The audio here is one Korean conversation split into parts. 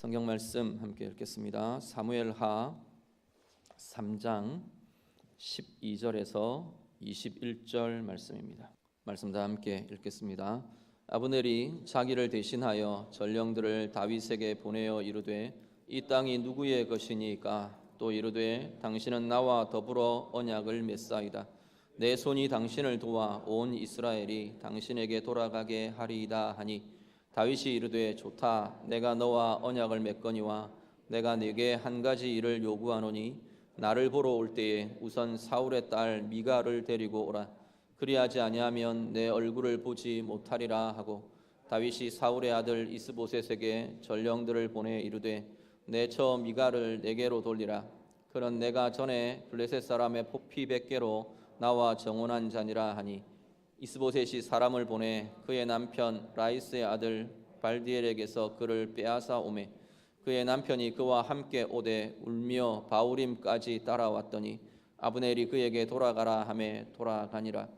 성경 말씀 함께 읽겠습니다. 사무엘하 3장 12절에서 21절 말씀입니다. 말씀 다 함께 읽겠습니다. 아브넬이 자기를 대신하여 전령들을 다윗에게 보내어 이르되 이 땅이 누구의 것이니까? 또 이르되 당신은 나와 더불어 언약을 맺사이다. 내 손이 당신을 도와 온 이스라엘이 당신에게 돌아가게 하리이다 하니 다윗이 이르되 좋다. 내가 너와 언약을 맺거니와 내가 네게 한 가지 일을 요구하노니 나를 보러 올 때에 우선 사울의 딸 미갈을 데리고 오라. 그리하지 아니하면 내 얼굴을 보지 못하리라 하고 다윗이 사울의 아들 이스보셋에게 전령들을 보내 이르되 내 처 미갈을 내게로 돌리라. 그는 내가 전에 블레셋 사람의 포피 100개로 나와 정혼한 자니라 하니 이스보셋이 사람을 보내 그의 남편 라이스의 아들 발디엘에게서 그를 빼앗아 오매 그의 남편이 그와 함께 오되 울며 바울임까지 따라왔더니 아브넬이 그에게 돌아가라 하매 돌아가니라.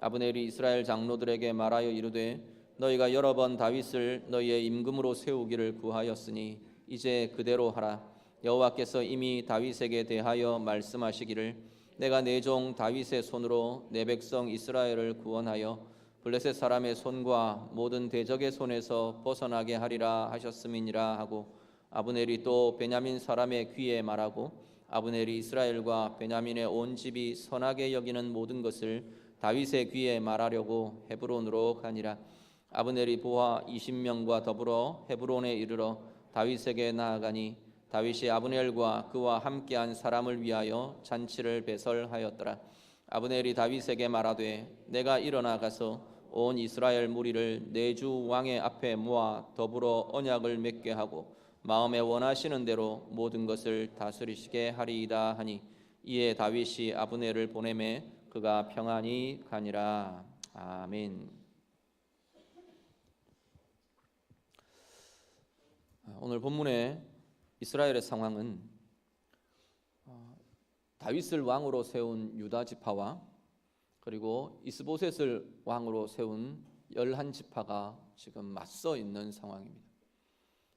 아브넬이 이스라엘 장로들에게 말하여 이르되 너희가 여러 번 다윗을 너희의 임금으로 세우기를 구하였으니 이제 그대로 하라. 여호와께서 이미 다윗에게 대하여 말씀하시기를 내가 내 종 다윗의 손으로 내 백성 이스라엘을 구원하여 블레셋 사람의 손과 모든 대적의 손에서 벗어나게 하리라 하셨음이니라 하고 아브넬이 또 베냐민 사람의 귀에 말하고 아브넬이 이스라엘과 베냐민의 온 집이 선하게 여기는 모든 것을 다윗의 귀에 말하려고 헤브론으로 가니라. 아브넬이 보아 20명과 더불어 헤브론에 이르러 다윗에게 나아가니 다윗이 아브넬과 그와 함께한 사람을 위하여 잔치를 배설하였더라. 아브넬이 다윗에게 말하되 내가 일어나 가서 온 이스라엘 무리를 내 주 왕의 앞에 모아 더불어 언약을 맺게 하고 마음에 원하시는 대로 모든 것을 다스리시게 하리이다 하니 이에 다윗이 아브넬을 보내매 그가 평안히 가니라. 아멘. 오늘 본문에 이스라엘의 상황은 다윗을 왕으로 세운 유다 지파와 그리고 이스보셋을 왕으로 세운 11지파가 지금 맞서 있는 상황입니다.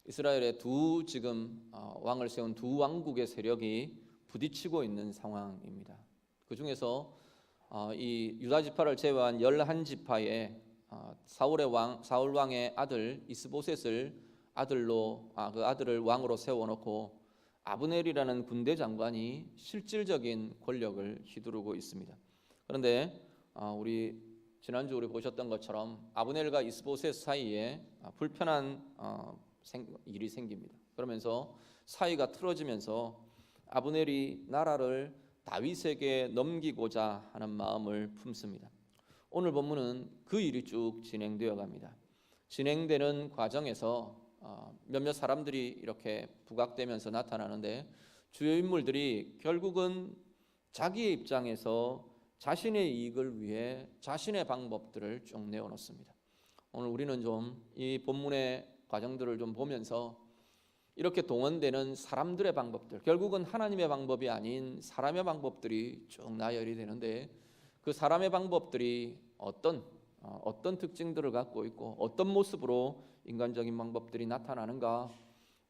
이스라엘의 지금 왕을 세운 두 왕국의 세력이 부딪히고 있는 상황입니다. 그 중에서 이 유다 지파를 제외한 11지파에 사울 왕의 아들 이스보셋을 그 아들을 왕으로 세워놓고 아브넬이라는 군대 장관이 실질적인 권력을 휘두르고 있습니다. 그런데 우리 지난주 우리 보셨던 것처럼 아브넬과 이스보셋 사이에 불편한 일이 생깁니다. 그러면서 사이가 틀어지면서 아브넬이 나라를 다윗에게 넘기고자 하는 마음을 품습니다. 오늘 본문은 그 일이 쭉 진행되어 갑니다. 진행되는 과정에서 몇몇 사람들이 이렇게 부각되면서 나타나는데 주요 인물들이 결국은 자기의 입장에서 자신의 이익을 위해 자신의 방법들을 쭉 내어놓습니다. 오늘 우리는 좀 이 본문의 과정들을 좀 보면서 이렇게 동원되는 사람들의 방법들, 결국은 하나님의 방법이 아닌 사람의 방법들이 쭉 나열이 되는데 그 사람의 방법들이 어떤 특징들을 갖고 있고 어떤 모습으로 인간적인 방법들이 나타나는가,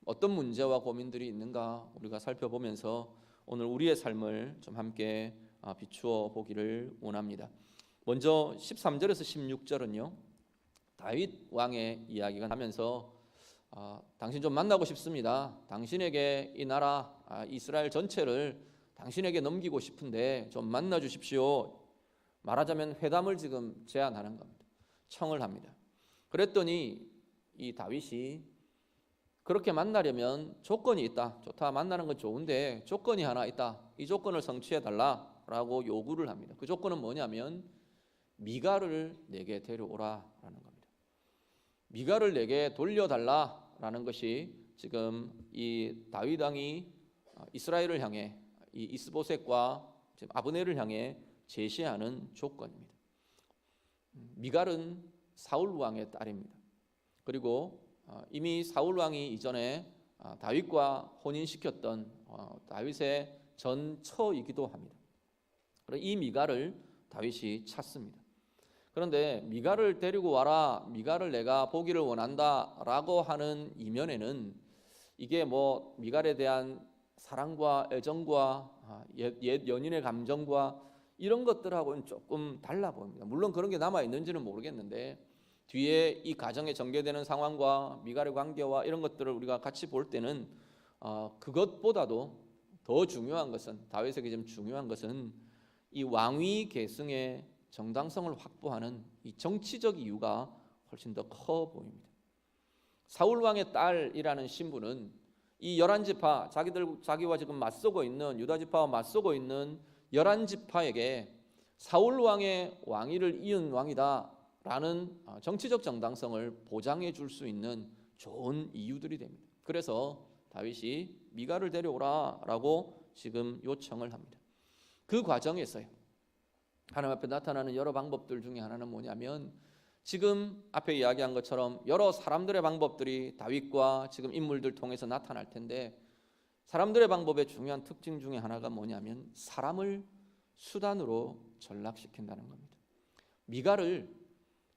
어떤 문제와 고민들이 있는가 우리가 살펴보면서 오늘 우리의 삶을 좀 함께 비추어 보기를 원합니다. 먼저 13절에서 16절은요 다윗 왕의 이야기가 나면서 당신 좀 만나고 싶습니다. 당신에게 이 나라 이스라엘 전체를 당신에게 넘기고 싶은데 좀 만나 주십시오. 말하자면 회담을 지금 제안하는 겁니다. 청을 합니다. 그랬더니 이 다윗이 그렇게 만나려면 조건이 있다. 좋다, 만나는 건 좋은데 조건이 하나 있다. 이 조건을 성취해달라라고 요구를 합니다. 그 조건은 뭐냐면 미갈을 내게 데려오라라는 겁니다. 미갈을 내게 돌려달라라는 것이 지금 이 다윗 왕이 이스라엘을 향해 이 이스보셋과 지금 아브넬을 향해 제시하는 조건입니다. 미갈은 사울 왕의 딸입니다. 그리고 이미 사울 왕이 이전에 다윗과 혼인시켰던 다윗의 전 처이기도 합니다. 이 미갈을 다윗이 찾습니다. 그런데 미갈을 데리고 와라, 미갈을 내가 보기를 원한다라고 하는 이면에는 이게 뭐 미갈에 대한 사랑과 애정과 옛 연인의 감정과 이런 것들하고는 조금 달라 보입니다. 물론 그런 게 남아 있는지는 모르겠는데 뒤에 이 가정에 전개되는 상황과 미갈의 관계와 이런 것들을 우리가 같이 볼 때는 그것보다도 더 중요한 것은, 다윗에게 좀 중요한 것은 이 왕위 계승의 정당성을 확보하는 이 정치적 이유가 훨씬 더 커 보입니다. 사울 왕의 딸이라는 신부는 이 11지파, 자기와 지금 맞서고 있는 유다 지파와 맞서고 있는 11지파에게 사울 왕의 왕위를 이은 왕이다라는 정치적 정당성을 보장해 줄 수 있는 좋은 이유들이 됩니다. 그래서 다윗이 미갈을 데려오라라고 지금 요청을 합니다. 그 과정에서요, 하나님 앞에 나타나는 여러 방법들 중에 하나는 뭐냐면 지금 앞에 이야기한 것처럼 여러 사람들의 방법들이 다윗과 지금 인물들 통해서 나타날 텐데, 사람들의 방법의 중요한 특징 중에 하나가 뭐냐면 사람을 수단으로 전락시킨다는 겁니다. 미갈을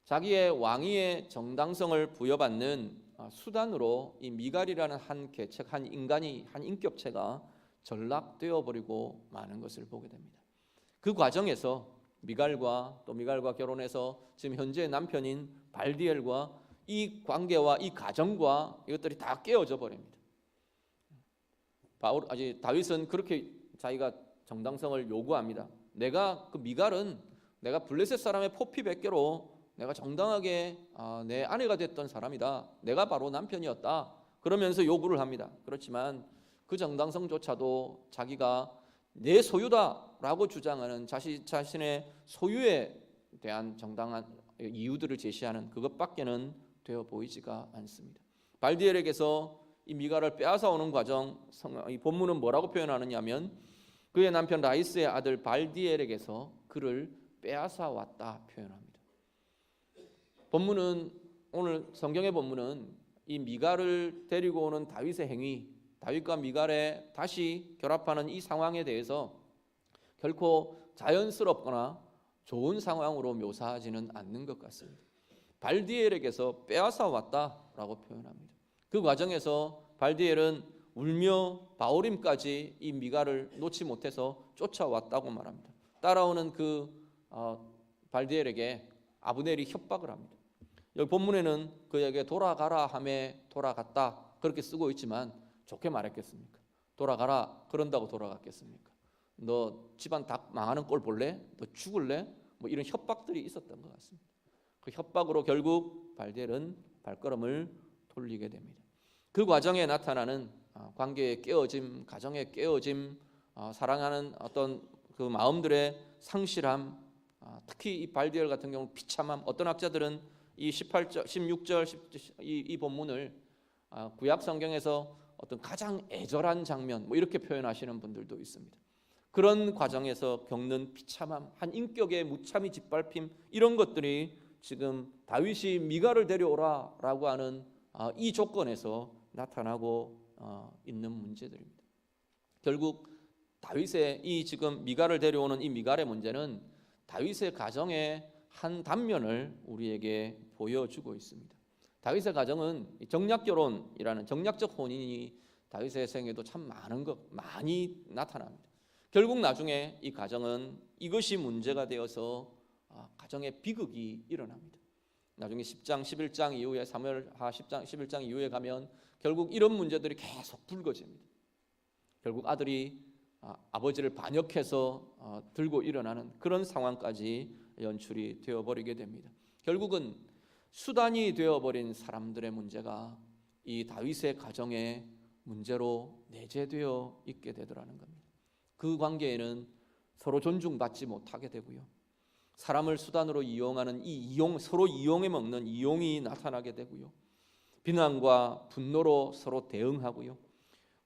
자기의 왕위의 정당성을 부여받는 수단으로 이 미갈이라는 한 개척, 한 인간이, 한 인격체가 전락되어 버리고 마는 것을 보게 됩니다. 그 과정에서 미갈과 결혼해서 지금 현재의 남편인 발디엘과 이 관계와 이 가정과 이것들이 다 깨어져 버립니다. 다윗은 그렇게 자기가 정당성을 요구합니다. 그 미갈은 내가 블레셋 사람의 포피 100개로 내가 정당하게 내 아내가 됐던 사람이다. 내가 바로 남편이었다. 그러면서 요구를 합니다. 그렇지만 그 정당성조차도 자기가 내 소유다라고 주장하는 자신의 소유에 대한 정당한 이유들을 제시하는 그것밖에는 되어 보이지가 않습니다. 발디엘에게서 이 미갈을 빼앗아 오는 과정, 이 본문은 뭐라고 표현하느냐면 그의 남편 라이스의 아들 발디엘에게서 그를 빼앗아 왔다 표현합니다. 오늘 성경의 본문은 이 미갈을 데리고 오는 다윗의 행위, 다윗과 미갈의 다시 결합하는 이 상황에 대해서 결코 자연스럽거나 좋은 상황으로 묘사하지는 않는 것 같습니다. 발디엘에게서 빼앗아 왔다라고 표현합니다. 그 과정에서 발디엘은 울며 바오림까지 이 미갈을 놓지 못해서 쫓아왔다고 말합니다. 따라오는 그 발디엘에게 아브넬이 협박을 합니다. 여기 본문에는 그에게 돌아가라 하매 돌아갔다 그렇게 쓰고 있지만 좋게 말했겠습니까? 돌아가라 그런다고 돌아갔겠습니까? 너 집안 다 망하는 꼴 볼래? 너 죽을래? 뭐 이런 협박들이 있었던 것 같습니다. 그 협박으로 결국 발디엘은 발걸음을 돌리게 됩니다. 그 과정에 나타나는 관계의 깨어짐, 가정의 깨어짐, 사랑하는 어떤 그 마음들의 상실함, 특히 이 발디엘 같은 경우 비참함. 어떤 학자들은 이 18절, 16절 이 본문을 구약 성경에서 어떤 가장 애절한 장면 뭐 이렇게 표현하시는 분들도 있습니다. 그런 과정에서 겪는 비참함, 한 인격의 무참히 짓밟힘, 이런 것들이 지금 다윗이 미갈을 데려오라라고 하는 이 조건에서 나타나고 있는 문제들입니다. 결국 다윗의 이 지금 미갈을 데려오는 이 미갈의 문제는 다윗의 가정의 한 단면을 우리에게 보여주고 있습니다. 다윗의 가정은 정략 결혼이라는 정략적 혼인이 다윗의 생에도 참 많이 나타납니다. 결국 나중에 이 가정은 이것이 문제가 되어서 가정의 비극이 일어납니다. 나중에 10장, 11장 이후에 사무엘하 10장, 11장 이후에 가면 결국 이런 문제들이 계속 불거집니다. 결국 아들이 아버지를 반역해서 들고 일어나는 그런 상황까지 연출이 되어버리게 됩니다. 결국은 수단이 되어버린 사람들의 문제가 이 다윗의 가정의 문제로 내재되어 있게 되더라는 겁니다. 그 관계에는 서로 존중받지 못하게 되고요. 사람을 수단으로 이용하는 서로 이용해 먹는 이용이 나타나게 되고요. 비난과 분노로 서로 대응하고요.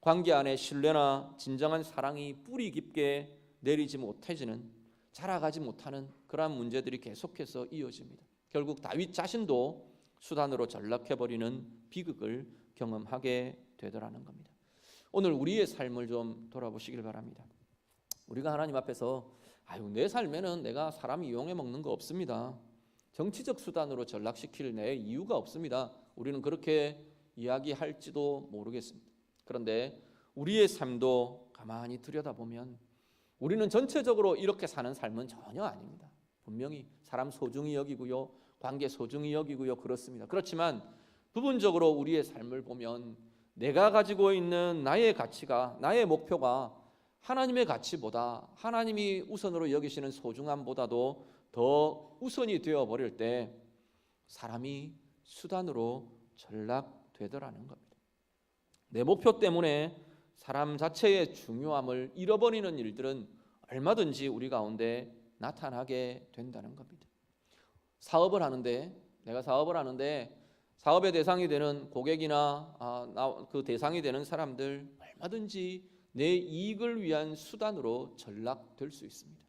관계 안에 신뢰나 진정한 사랑이 뿌리 깊게 내리지 못해지는, 자라가지 못하는 그러한 문제들이 계속해서 이어집니다. 결국 다윗 자신도 수단으로 전락해버리는 비극을 경험하게 되더라는 겁니다. 오늘 우리의 삶을 좀 돌아보시길 바랍니다. 우리가 하나님 앞에서 내 삶에는 내가 사람 이용해 먹는 거 없습니다. 정치적 수단으로 전락시킬 내 이유가 없습니다. 우리는 그렇게 이야기할지도 모르겠습니다. 그런데 우리의 삶도 가만히 들여다보면 우리는 전체적으로 이렇게 사는 삶은 전혀 아닙니다. 분명히 사람 소중히 여기고요, 관계 소중히 여기고요, 그렇습니다. 그렇지만 부분적으로 우리의 삶을 보면 내가 가지고 있는 나의 가치가, 나의 목표가 하나님의 가치보다, 하나님이 우선으로 여기시는 소중함보다도 더 우선이 되어버릴 때 사람이 수단으로 전락되더라는 겁니다. 내 목표 때문에 사람 자체의 중요함을 잃어버리는 일들은 얼마든지 우리 가운데 나타나게 된다는 겁니다. 내가 사업을 하는데 사업의 대상이 되는 고객이나 그 대상이 되는 사람들 얼마든지 내 이익을 위한 수단으로 전락될 수 있습니다.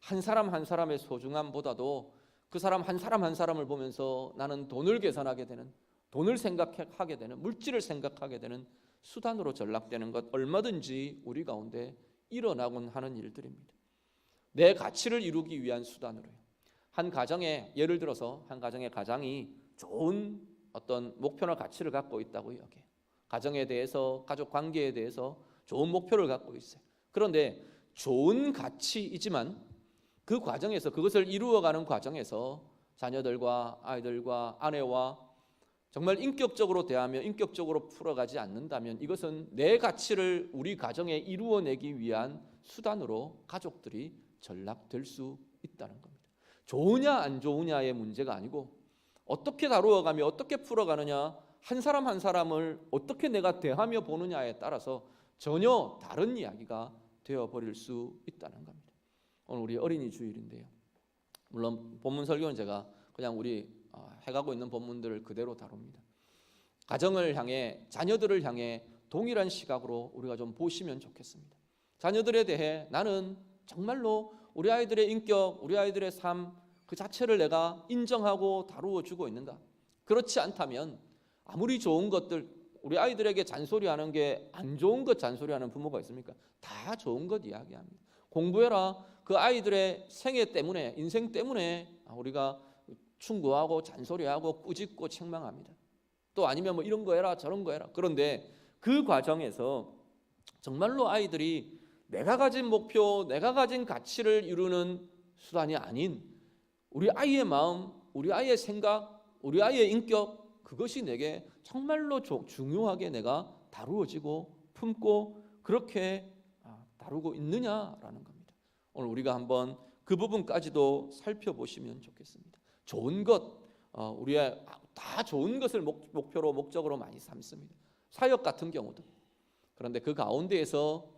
한 사람 한 사람의 소중함보다도 그 사람 한 사람을 보면서 나는 돈을 계산하게 되는, 돈을 생각하게 되는, 물질을 생각하게 되는 수단으로 전락되는 것 얼마든지 우리 가운데 일어나곤 하는 일들입니다. 내 가치를 이루기 위한 수단으로요. 한 가정에, 예를 들어서 한 가정의 가장이 좋은 어떤 목표나 가치를 갖고 있다고 여겨요. 가정에 대해서, 가족 관계에 대해서 좋은 목표를 갖고 있어요. 그런데 좋은 가치이지만 그 과정에서, 그것을 이루어가는 과정에서 자녀들과 아이들과 아내와 정말 인격적으로 대하며 인격적으로 풀어가지 않는다면 이것은 내 가치를 우리 가정에 이루어내기 위한 수단으로 가족들이 전락될 수 있다는 겁니다. 좋으냐 안 좋으냐의 문제가 아니고 어떻게 다루어가며 어떻게 풀어가느냐, 한 사람 한 사람을 어떻게 내가 대하며 보느냐에 따라서 전혀 다른 이야기가 되어버릴 수 있다는 겁니다. 오늘 우리 어린이 주일인데요. 물론 본문 설교는 제가 그냥 우리 해가고 있는 본문들을 그대로 다룹니다. 가정을 향해, 자녀들을 향해 동일한 시각으로 우리가 좀 보시면 좋겠습니다. 자녀들에 대해 나는 정말로 우리 아이들의 인격, 우리 아이들의 삶 그 자체를 내가 인정하고 다루어 주고 있는가? 그렇지 않다면 아무리 좋은 것들, 우리 아이들에게 잔소리하는 게 안 좋은 것 잔소리하는 부모가 있습니까? 다 좋은 것 이야기합니다. 공부해라. 그 아이들의 생애 때문에, 인생 때문에 우리가 충고하고 잔소리하고 꾸짖고 책망합니다. 또 아니면 뭐 이런 거 해라 저런 거 해라. 그런데 그 과정에서 정말로 아이들이 내가 가진 목표, 내가 가진 가치를 이루는 수단이 아닌 우리 아이의 마음, 우리 아이의 생각, 우리 아이의 인격, 그것이 내게 정말로 중요하게 내가 다루어지고 품고 그렇게 다루고 있느냐라는 겁니다. 오늘 우리가 한번 그 부분까지도 살펴보시면 좋겠습니다. 좋은 것, 우리의 다 좋은 것을 목표로 목적으로 많이 삼습니다. 사역 같은 경우도. 그런데 그 가운데에서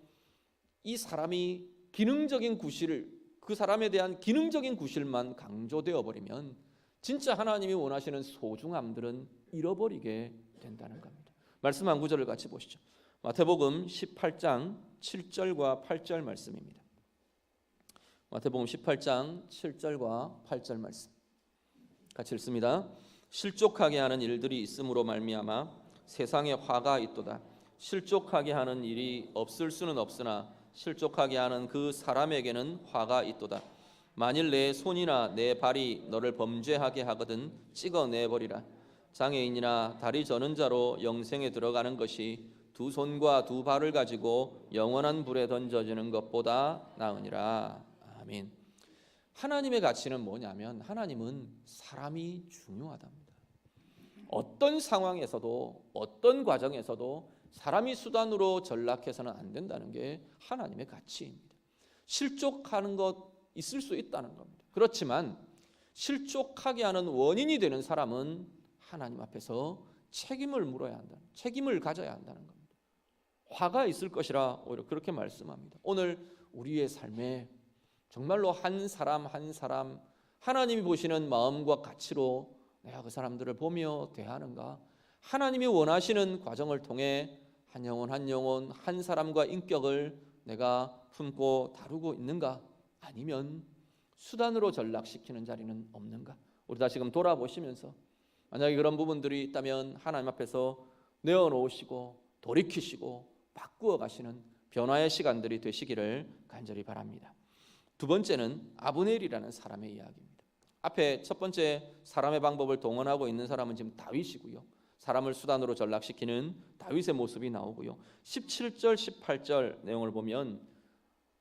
이 사람이 기능적인 구실을, 그 사람에 대한 기능적인 구실만 강조되어 버리면 진짜 하나님이 원하시는 소중함들은 잃어버리게 된다는 겁니다. 말씀 한 구절을 같이 보시죠. 마태복음 18장 7절과 8절 말씀입니다. 마태복음 18장 7절과 8절 말씀 같이 읽습니다. 실족하게 하는 일들이 있음으로 말미암아 세상에 화가 있도다. 실족하게 하는 일이 없을 수는 없으나 실족하게 하는 그 사람에게는 화가 있도다. 만일 내 손이나 내 발이 너를 범죄하게 하거든 찍어내버리라. 장애인이나 다리 저는 자로 영생에 들어가는 것이 두 손과 두 발을 가지고 영원한 불에 던져지는 것보다 나으니라. 아멘. 하나님의 가치는 뭐냐면 하나님은 사람이 중요하답니다. 어떤 상황에서도 어떤 과정에서도 사람이 수단으로 전락해서는 안 된다는 게 하나님의 가치입니다. 실족하는 것 있을 수 있다는 겁니다. 그렇지만 실족하게 하는 원인이 되는 사람은 하나님 앞에서 책임을 물어야 한다. 책임을 가져야 한다는 겁니다. 화가 있을 것이라 오히려 그렇게 말씀합니다. 오늘 우리의 삶에 정말로 한 사람 한 사람 하나님이 보시는 마음과 가치로 내가 그 사람들을 보며 대하는가? 하나님이 원하시는 과정을 통해 한 영혼 한 영혼 한 사람과 인격을 내가 품고 다루고 있는가? 아니면 수단으로 전락시키는 자리는 없는가? 우리 다시금 돌아보시면서 만약에 그런 부분들이 있다면 하나님 앞에서 내어놓으시고 돌이키시고 바꾸어 가시는 변화의 시간들이 되시기를 간절히 바랍니다. 두 번째는 아브넬이라는 사람의 이야기입니다. 앞에 첫 번째 사람의 방법을 동원하고 있는 사람은 지금 다윗이고요. 사람을 수단으로 전락시키는 다윗의 모습이 나오고요. 17절, 18절 내용을 보면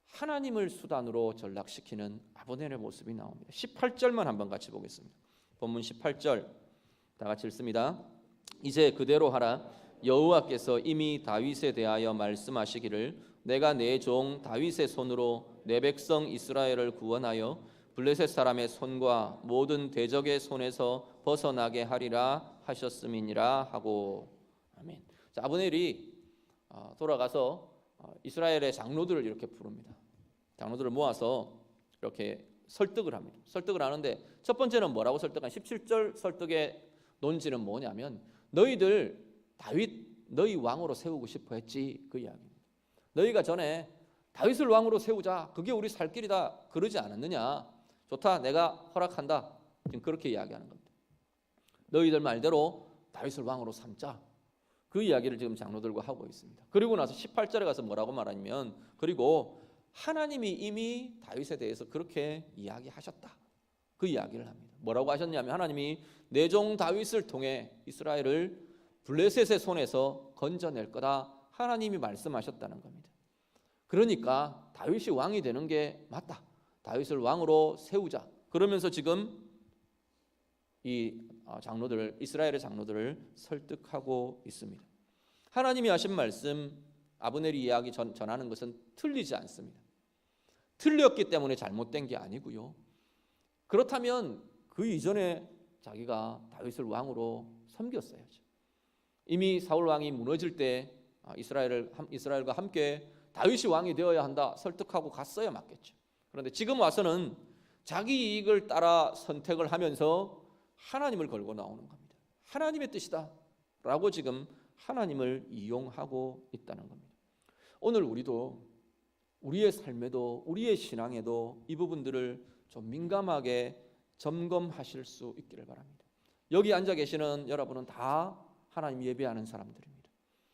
하나님을 수단으로 전락시키는 아브넬의 모습이 나옵니다. 18절만 한번 같이 보겠습니다. 본문 18절 다 같이 읽습니다. 이제 그대로 하라. 여호와께서 이미 다윗에 대하여 말씀하시기를 내가 내 종 다윗의 손으로 내 백성 이스라엘을 구원하여 블레셋 사람의 손과 모든 대적의 손에서 벗어나게 하리라 하셨음이니라 하고. 아멘. 자, 아브넬이 돌아가서 이스라엘의 장로들을 이렇게 부릅니다. 장로들을 모아서 이렇게 설득을 합니다. 설득을 하는데 첫 번째는 뭐라고 설득한? 17절 설득의 논지는 뭐냐면 너희들 다윗 너희 왕으로 세우고 싶어 했지, 그 이야기입니다. 너희가 전에 다윗을 왕으로 세우자, 그게 우리 살 길이다 그러지 않았느냐? 좋다, 내가 허락한다. 지금 그렇게 이야기하는 겁니다. 너희들 말대로 다윗을 왕으로 삼자, 그 이야기를 지금 장로들과 하고 있습니다. 그리고 나서 18절에 가서 뭐라고 말하냐면 그리고 하나님이 이미 다윗에 대해서 그렇게 이야기하셨다, 그 이야기를 합니다. 뭐라고 하셨냐면 하나님이 내 종 다윗을 통해 이스라엘을 블레셋의 손에서 건져낼 거다, 하나님이 말씀하셨다는 겁니다. 그러니까 다윗이 왕이 되는 게 맞다, 다윗을 왕으로 세우자. 그러면서 지금 이 장로들, 이스라엘의 장로들을 설득하고 있습니다. 하나님이 하신 말씀, 아브넬이 이야기 전하는 것은 틀리지 않습니다. 틀렸기 때문에 잘못된 게 아니고요. 그렇다면 그 이전에 자기가 다윗을 왕으로 섬겼어야죠. 이미 사울 왕이 무너질 때 이스라엘과 함께 다윗이 왕이 되어야 한다 설득하고 갔어야 맞겠죠. 그런데 지금 와서는 자기 이익을 따라 선택을 하면서 하나님을 걸고 나오는 겁니다. 하나님의 뜻이다 라고 지금 하나님을 이용하고 있다는 겁니다. 오늘 우리도 우리의 삶에도 우리의 신앙에도 이 부분들을 좀 민감하게 점검하실 수 있기를 바랍니다. 여기 앉아 계시는 여러분은 다 하나님 예배하는 사람들입니다.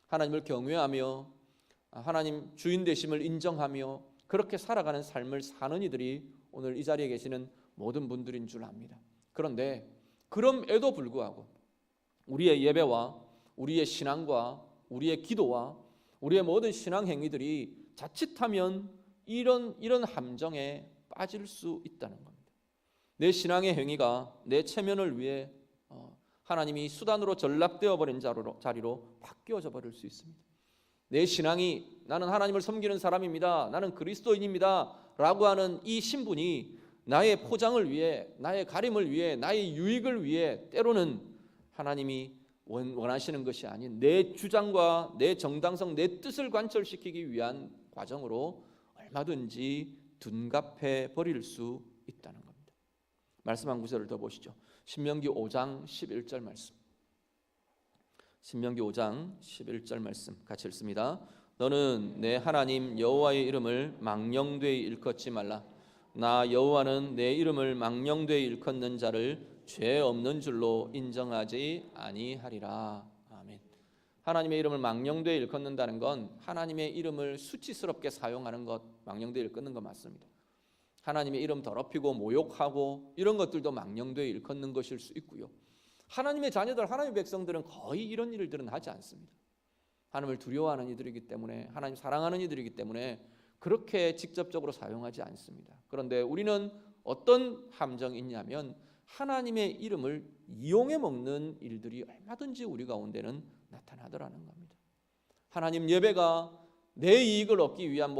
하나님을 경외하며 하나님 주인 되심을 인정하며 그렇게 살아가는 삶을 사는 이들이 오늘 이 자리에 계시는 모든 분들인 줄 압니다. 그런데 그럼에도 불구하고 우리의 예배와 우리의 신앙과 우리의 기도와 우리의 모든 신앙 행위들이 자칫하면 이런 함정에 빠질 수 있다는 겁니다. 내 신앙의 행위가 내 체면을 위해 하나님이 수단으로 전락되어 버린 자리로 바뀌어져 버릴 수 있습니다. 내 신앙이 나는 하나님을 섬기는 사람입니다, 나는 그리스도인입니다 라고 하는 이 신분이 나의 포장을 위해, 나의 가림을 위해, 나의 유익을 위해 때로는 하나님이 원하시는 것이 아닌 내 주장과 내 정당성, 내 뜻을 관철시키기 위한 과정으로 얼마든지 둔갑해 버릴 수 있다는 겁니다. 말씀 한 구절을 더 보시죠. 신명기 5장 11절 말씀. 신명기 5장 11절 말씀 같이 읽습니다. 너는 내 하나님 여호와의 이름을 망령되이 일컫지 말라. 나 여호와는 내 이름을 망령되이 일컫는 자를 죄 없는 줄로 인정하지 아니하리라. 아멘. 하나님의 이름을 망령되이 일컫는다는 건 하나님의 이름을 수치스럽게 사용하는 것, 망령되이 일컫는 것 맞습니다. 하나님의 이름 더럽히고 모욕하고 이런 것들도 망령되이 일컫는 것일 수 있고요. 하나님의 자녀들, 하나님의 백성들은 거의 이런 일들은 하지 않습니다. 하나님을 두려워하는 이들이기 때문에, 하나님 사랑하는 이들이기 때문에 그렇게 직접적으로 사용하지 않습니다. 그런데 우리는 어떤 함정이 있냐면 하나님의 이름을 이용해 먹는 일들이 얼마든지 우리 가운데는 나타나더라는 겁니다. 하나님 예배가 내 이익을 얻기 위한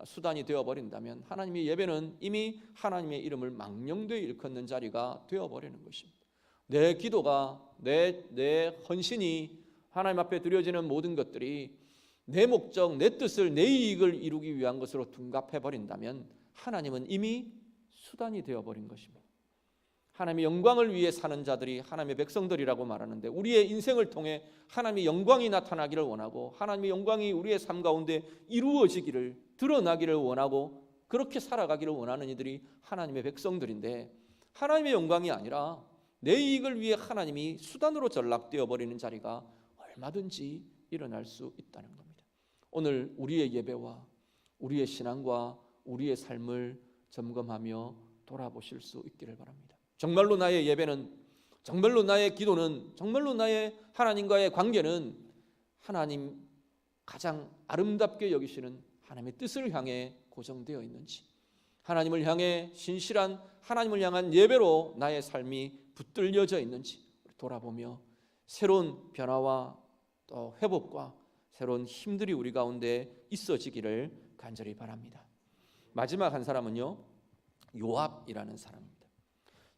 수단이 되어버린다면 하나님의 예배는 이미 하나님의 이름을 망령되이 일컫는 자리가 되어버리는 것입니다. 내 기도가, 내 헌신이 하나님 앞에 드려지는 모든 것들이 내 목적, 내 뜻을, 내 이익을 이루기 위한 것으로 둔갑해버린다면 하나님은 이미 수단이 되어버린 것입니다. 하나님의 영광을 위해 사는 자들이 하나님의 백성들이라고 말하는데 우리의 인생을 통해 하나님의 영광이 나타나기를 원하고 하나님의 영광이 우리의 삶 가운데 이루어지기를, 드러나기를 원하고 그렇게 살아가기를 원하는 이들이 하나님의 백성들인데 하나님의 영광이 아니라 내 이익을 위해 하나님이 수단으로 전락되어 버리는 자리가 얼마든지 일어날 수 있다는 겁니다. 오늘 우리의 예배와 우리의 신앙과 우리의 삶을 점검하며 돌아보실 수 있기를 바랍니다. 정말로 나의 예배는 정말로 나의 기도는, 정말로 나의 하나님과의 관계는 하나님 가장 아름답게 여기시는 하나님의 뜻을 향해 고정되어 있는지, 하나님을 향해 신실한 하나님을 향한 예배로 나의 삶이 붙들려져 있는지 돌아보며 새로운 변화와 또 회복과 새로운 힘들이 우리 가운데 있어지기를 간절히 바랍니다. 마지막 한 사람은요, 요압이라는 사람입니다.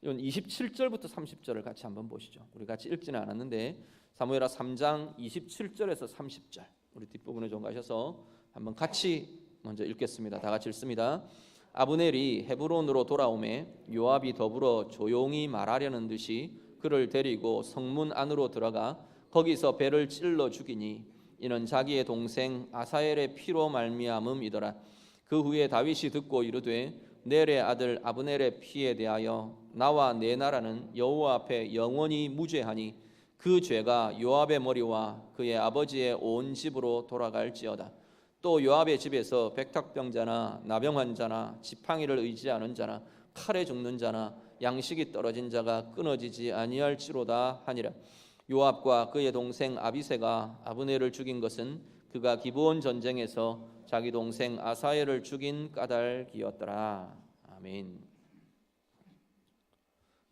이건 27절부터 30절을 같이 한번 보시죠. 우리 같이 읽지는 않았는데 사무엘하 3장 27절에서 30절, 우리 뒷부분에 좀 가셔서 한번 같이 먼저 읽겠습니다. 다 같이 읽습니다. 아브넬이 헤브론으로 돌아오매 요압이 더불어 조용히 말하려는 듯이 그를 데리고 성문 안으로 들어가 거기서 배를 찔러 죽이니 이는 자기의 동생 아사엘의 피로 말미암음이더라. 그 후에 다윗이 듣고 이르되 넬의 아들 아브넬의 피에 대하여 나와 내 나라는 여호와 앞에 영원히 무죄하니 그 죄가 요압의 머리와 그의 아버지의 온 집으로 돌아갈지어다. 또 요압의 집에서 백탁병자나 나병 환자나 지팡이를 의지하는 자나 칼에 죽는 자나 양식이 떨어진 자가 끊어지지 아니할지로다 하니라. 요압과 그의 동생 아비새가 아브넬을 죽인 것은 그가 기브온 전쟁에서 자기 동생 아사엘을 죽인 까닭이었더라. 아멘.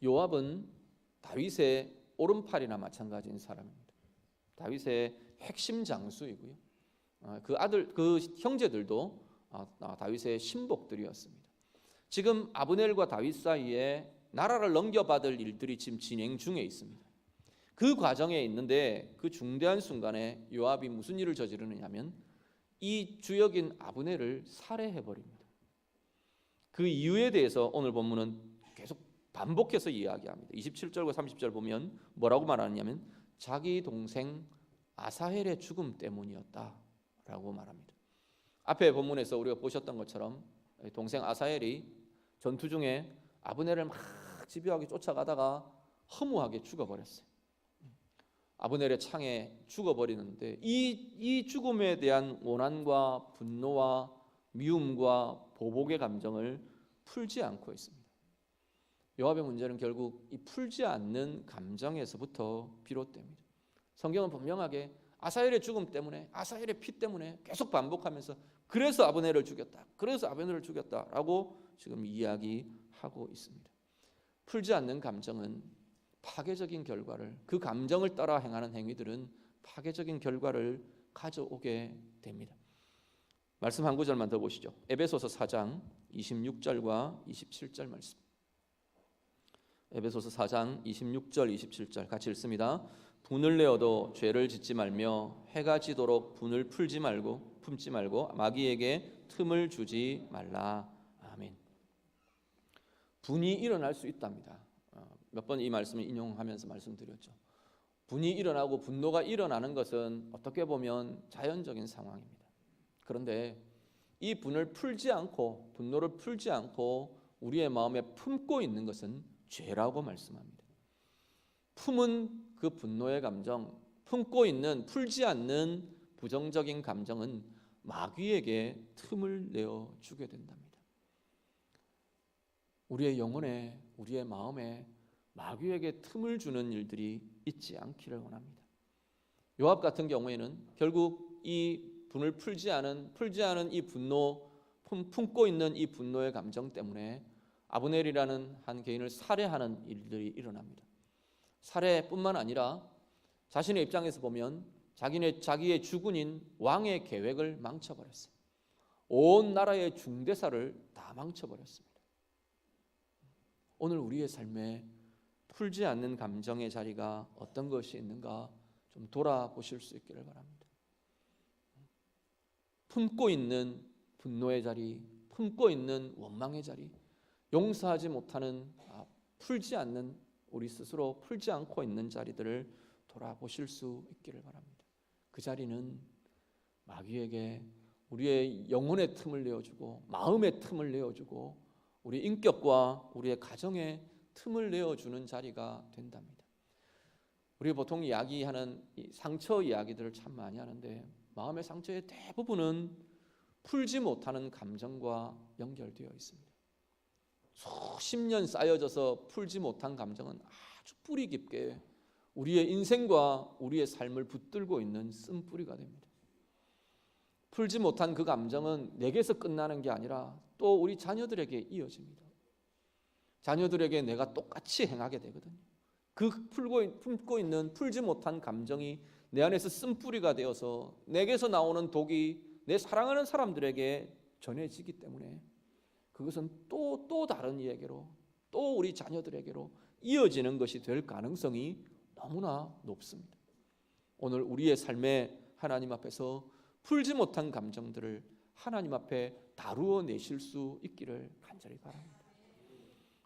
요압은 다윗의 오른팔이나 마찬가지인 사람입니다. 다윗의 핵심 장수이고요. 그 아들, 그 형제들도 다윗의 신복들이었습니다. 지금 아브넬과 다윗 사이에 나라를 넘겨받을 일들이 지금 진행 중에 있습니다. 그 과정에 있는데 그 중대한 순간에 요압이 무슨 일을 저지르느냐면 이 주역인 아브넬을 살해해버립니다. 그 이유에 대해서 오늘 본문은 계속 반복해서 이야기합니다. 27절과 30절 보면 뭐라고 말하느냐면 자기 동생 아사헬의 죽음 때문이었다라고 말합니다. 앞에 본문에서 우리가 보셨던 것처럼 동생 아사헬이 전투 중에 아브넬을 막 집요하게 쫓아가다가 허무하게 죽어버렸어요. 아브넬의 창에 죽어버리는데 이 죽음에 대한 원한과 분노와 미움과 보복의 감정을 풀지 않고 있습니다. 요압의 문제는 결국 이 풀지 않는 감정에서부터 비롯됩니다. 성경은 분명하게 아사헬의 죽음 때문에, 아사헬의 피 때문에 계속 반복하면서 그래서 아브넬을 죽였다, 그래서 아브넬을 죽였다라고 지금 이야기하고 있습니다. 풀지 않는 감정은 파괴적인 결과를, 그 감정을 따라 행하는 행위들은 파괴적인 결과를 가져오게 됩니다. 말씀 한 구절만 더 보시죠. 에베소서 4장 26절과 27절 말씀. 에베소서 4장 26절 27절 같이 읽습니다. 분을 내어도 죄를 짓지 말며 해가 지도록 분을 품지 말고 마귀에게 틈을 주지 말라. 아멘. 분이 일어날 수 있답니다. 몇 번 이 말씀을 인용하면서 말씀드렸죠. 분이 일어나고 분노가 일어나는 것은 어떻게 보면 자연적인 상황입니다. 그런데 이 분을 풀지 않고, 분노를 풀지 않고 우리의 마음에 품고 있는 것은 죄라고 말씀합니다. 품은 그 분노의 감정, 품고 있는, 풀지 않는 부정적인 감정은 마귀에게 틈을 내어주게 된답니다. 우리의 영혼에, 우리의 마음에 마귀에게 틈을 주는 일들이 있지 않기를 원합니다. 요압 같은 경우에는 결국 이 분을 풀지 않은 이 분노, 품고 있는 이 분노의 감정 때문에 아브넬이라는 한 개인을 살해하는 일들이 일어납니다. 살해뿐만 아니라 자신의 입장에서 보면 자기의 주군인 왕의 계획을 망쳐버렸어요. 온 나라의 중대사를 다 망쳐버렸습니다. 오늘 우리의 삶에 풀지 않는 감정의 자리가 어떤 것이 있는가 좀 돌아보실 수 있기를 바랍니다. 품고 있는 분노의 자리, 품고 있는 원망의 자리, 용서하지 못하는, 풀지 않는, 우리 스스로 풀지 않고 있는 자리들을 돌아보실 수 있기를 바랍니다. 그 자리는 마귀에게 우리의 영혼의 틈을 내어주고 마음의 틈을 내어주고 우리 인격과 우리의 가정에 틈을 내어주는 자리가 된답니다. 우리가 보통 이야기하는 이 상처 이야기들을 참 많이 하는데 마음의 상처의 대부분은 풀지 못하는 감정과 연결되어 있습니다. 수십 년 쌓여져서 풀지 못한 감정은 아주 뿌리 깊게 우리의 인생과 우리의 삶을 붙들고 있는 쓴뿌리가 됩니다. 풀지 못한 그 감정은 내게서 끝나는 게 아니라 또 우리 자녀들에게 이어집니다. 자녀들에게 내가 똑같이 행하게 되거든요. 그 품고 있는 풀지 못한 감정이 내 안에서 쓴뿌리가 되어서 내게서 나오는 독이 내 사랑하는 사람들에게 전해지기 때문에 그것은 또 다른 이에게로, 또 우리 자녀들에게로 이어지는 것이 될 가능성이 너무나 높습니다. 오늘 우리의 삶에 하나님 앞에서 풀지 못한 감정들을 하나님 앞에 다루어 내실 수 있기를 간절히 바랍니다.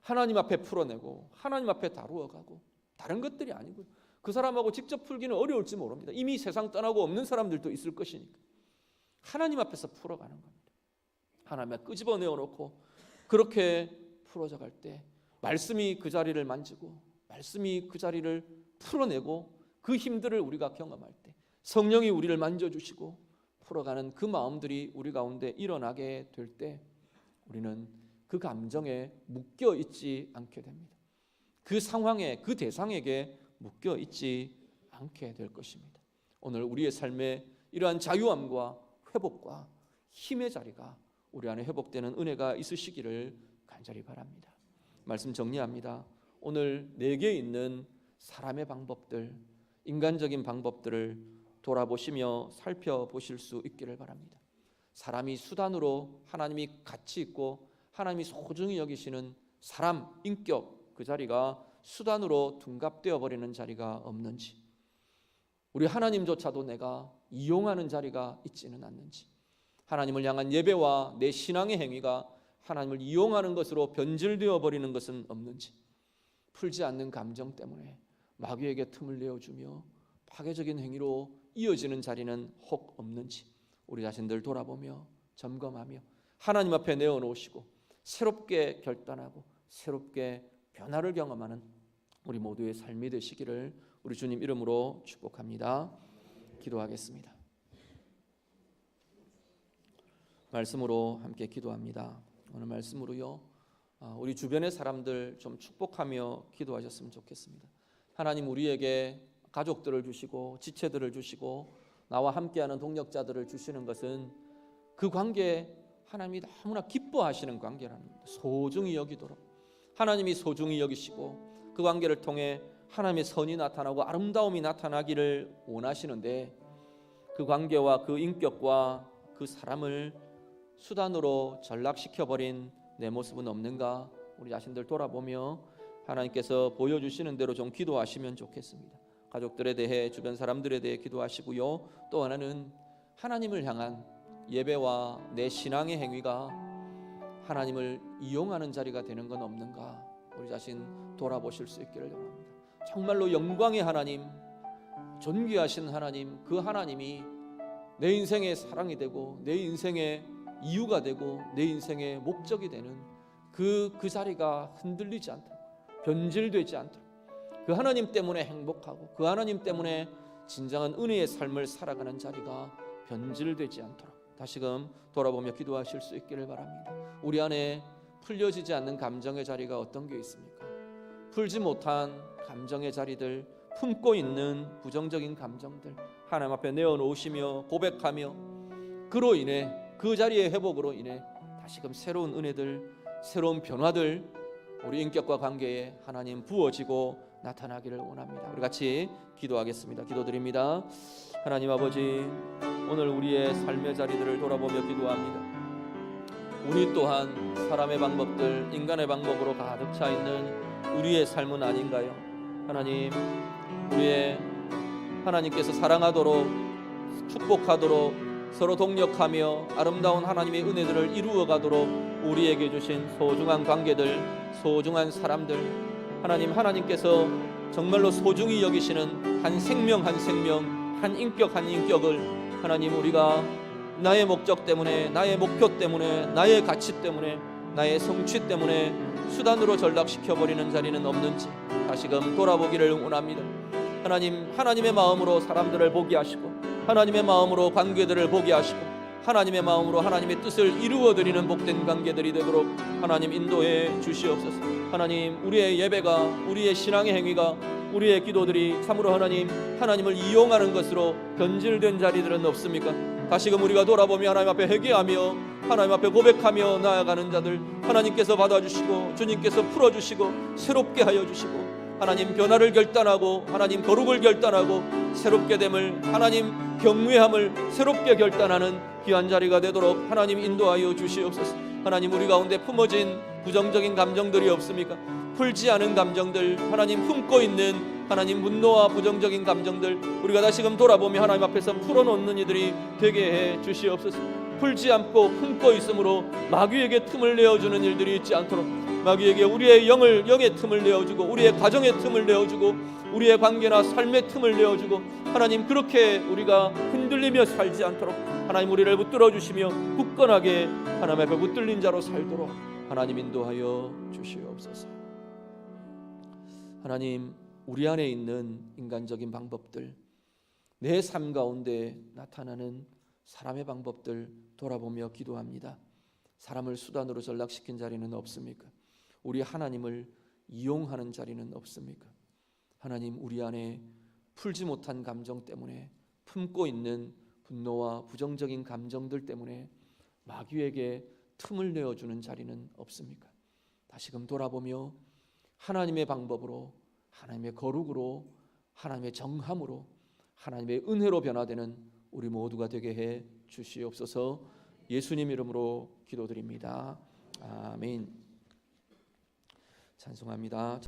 하나님 앞에 풀어내고 하나님 앞에 다루어 가고, 다른 것들이 아니고요. 그 사람하고 직접 풀기는 어려울지 모릅니다. 이미 세상 떠나고 없는 사람들도 있을 것이니까 하나님 앞에서 풀어가는 겁니다. 하나님 앞에 끄집어내어 놓고 그렇게 풀어져 갈 때 말씀이 그 자리를 만지고 말씀이 그 자리를 풀어내고 그 힘들을 우리가 경험할 때 성령이 우리를 만져주시고 풀어가는 그 마음들이 우리 가운데 일어나게 될 때 우리는 그 감정에 묶여 있지 않게 됩니다. 그 상황에, 그 대상에게 묶여 있지 않게 될 것입니다. 오늘 우리의 삶에 이러한 자유함과 회복과 힘의 자리가 우리 안에 회복되는 은혜가 있으시기를 간절히 바랍니다. 말씀 정리합니다. 오늘 내게 있는 사람의 방법들, 인간적인 방법들을 돌아보시며 살펴보실 수 있기를 바랍니다. 사람이 수단으로 하나님이 가치 있고 하나님이 소중히 여기시는 사람, 인격, 그 자리가 수단으로 둔갑되어 버리는 자리가 없는지, 우리 하나님조차도 내가 이용하는 자리가 있지는 않는지, 하나님을 향한 예배와 내 신앙의 행위가 하나님을 이용하는 것으로 변질되어 버리는 것은 없는지, 풀지 않는 감정 때문에 마귀에게 틈을 내어주며 파괴적인 행위로 이어지는 자리는 혹 없는지 우리 자신들 돌아보며 점검하며 하나님 앞에 내어놓으시고 새롭게 결단하고 새롭게 변화를 경험하는 우리 모두의 삶이 되시기를 우리 주님 이름으로 축복합니다. 기도하겠습니다. 말씀으로 함께 기도합니다. 오늘 말씀으로요, 우리 주변의 사람들 좀 축복하며 기도하셨으면 좋겠습니다. 하나님 우리에게 가족들을 주시고 지체들을 주시고 나와 함께하는 동력자들을 주시는 것은 그 관계 하나님이 너무나 기뻐하시는 관계라는 겁니다. 소중히 여기도록 하나님이 소중히 여기시고 그 관계를 통해 하나님의 선이 나타나고 아름다움이 나타나기를 원하시는데 그 관계와 그 인격과 그 사람을 수단으로 전락시켜버린 내 모습은 없는가? 우리 자신들 돌아보며 하나님께서 보여주시는 대로 좀 기도하시면 좋겠습니다. 가족들에 대해, 주변 사람들에 대해 기도하시고요. 또 하나는 하나님을 향한 예배와 내 신앙의 행위가 하나님을 이용하는 자리가 되는 건 없는가? 우리 자신 돌아보실 수 있기를 원합니다. 정말로 영광의 하나님, 존귀하신 하나님, 그 하나님이 내 인생의 사랑이 되고 내 인생의 이유가 되고 내 인생의 목적이 되는 그 자리가 흔들리지 않도록, 변질되지 않도록, 그 하나님 때문에 행복하고 그 하나님 때문에 진정한 은혜의 삶을 살아가는 자리가 변질되지 않도록 다시금 돌아보며 기도하실 수 있기를 바랍니다. 우리 안에 풀려지지 않는 감정의 자리가 어떤 게 있습니까? 풀지 못한 감정의 자리들, 품고 있는 부정적인 감정들 하나님 앞에 내어놓으시며 고백하며 그로 인해 그 자리의 회복으로 인해 다시금 새로운 은혜들, 새로운 변화들 우리 인격과 관계에 하나님 부어지고 나타나기를 원합니다. 우리 같이 기도하겠습니다. 기도드립니다. 하나님 아버지, 오늘 우리의 삶의 자리들을 돌아보며 기도합니다. 우리 또한 사람의 방법들, 인간의 방법으로 가득 차 있는 우리의 삶은 아닌가요? 하나님, 우리의 하나님께서 사랑하도록 축복하도록 서로 동력하며 아름다운 하나님의 은혜들을 이루어가도록 우리에게 주신 소중한 관계들, 소중한 사람들, 하나님께서 정말로 소중히 여기시는 한 생명 한 생명, 한 인격 한 인격을 하나님 우리가 나의 목적 때문에, 나의 목표 때문에, 나의 가치 때문에, 나의 성취 때문에 수단으로 전락시켜버리는 자리는 없는지 다시금 돌아보기를 원합니다. 하나님의 마음으로 사람들을 보게 하시고 하나님의 마음으로 관계들을 보게 하시고 하나님의 마음으로 하나님의 뜻을 이루어드리는 복된 관계들이 되도록 하나님 인도해 주시옵소서. 하나님, 우리의 예배가, 우리의 신앙의 행위가, 우리의 기도들이 참으로 하나님을 이용하는 것으로 변질된 자리들은 없습니까? 다시금 우리가 돌아보며 하나님 앞에 회개하며 하나님 앞에 고백하며 나아가는 자들 하나님께서 받아주시고 주님께서 풀어주시고 새롭게 하여 주시고 하나님 변화를 결단하고 하나님 거룩을 결단하고 새롭게 됨을 하나님 경외함을 새롭게 결단하는 귀한 자리가 되도록 하나님 인도하여 주시옵소서. 하나님, 우리 가운데 품어진 부정적인 감정들이 없습니까? 풀지 않은 감정들, 하나님 품고 있는 하나님 분노와 부정적인 감정들 우리가 다시금 돌아보며 하나님 앞에서 풀어놓는 이들이 되게 해 주시옵소서. 풀지 않고 품고 있으므로 마귀에게 틈을 내어주는 일들이 있지 않도록 마귀에게 우리의 영의 틈을 내어주고 우리의 가정의 틈을 내어주고 우리의 관계나 삶의 틈을 내어주고 하나님, 그렇게 우리가 흔들리며 살지 않도록 하나님 우리를 붙들어 주시며 굳건하게 하나님 앞에 붙들린 자로 살도록 하나님 인도하여 주시옵소서. 하나님, 우리 안에 있는 인간적인 방법들, 내 삶 가운데 나타나는 사람의 방법들 돌아보며 기도합니다. 사람을 수단으로 전락시킨 자리는 없습니까? 우리 하나님을 이용하는 자리는 없습니까? 하나님, 우리 안에 풀지 못한 감정 때문에 품고 있는 분노와 부정적인 감정들 때문에 마귀에게 틈을 내어주는 자리는 없습니까? 다시금 돌아보며 하나님의 방법으로, 하나님의 거룩으로, 하나님의 정함으로, 하나님의 은혜로 변화되는 우리 모두가 되게 해 주시옵소서. 예수님 이름으로 기도드립니다. 아멘. 찬송합니다.